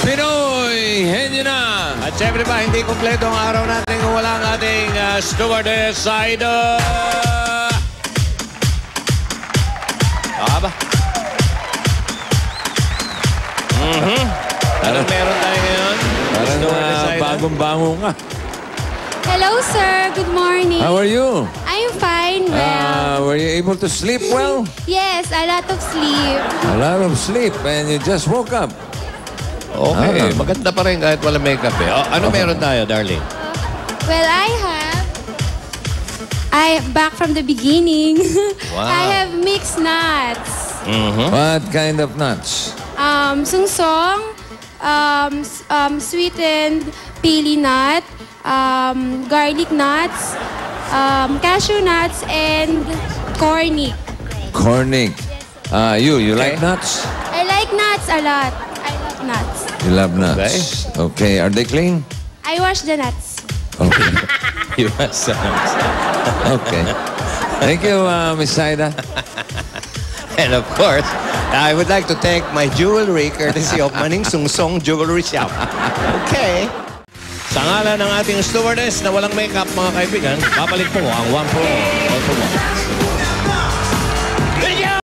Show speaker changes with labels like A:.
A: Pinoy, henyo na!
B: At syempre pa, hindi kompleto ang araw natin kung wala ang ating stewardess Saida. Aba. Anong meron tayo ngayon?
A: Parang bagong-bango ka.
C: Hello, sir. Good morning.
A: How are you?
C: I'm fine. Well,
A: Were you able to sleep well?
C: yes, a lot of sleep.
A: A lot of sleep and you just woke up.
B: Okay, maganda pa rin kahit wala makeup eh. Ano meron tayo, darling?
C: Well, back from the beginning.
B: Wow.
C: I have mixed nuts.
A: What kind of nuts?
C: Sungsong, sweetened pili nut, garlic nuts, cashew nuts, and cornic.
A: Cornic. You like nuts?
C: I like nuts a lot. I love nuts.
A: You love nuts. Okay. Are they clean?
C: I wash the nuts.
A: Okay.
B: Yes.
A: Okay. Thank you, Miss Saida.
B: And of course, I would like to thank my jewelry courtesy of Maning Sungsong Jewelry Shop. Okay. Sa ngalan ng ating stewardess na walang makeup, mga kaibigan, babalik po ang 1 for all for one.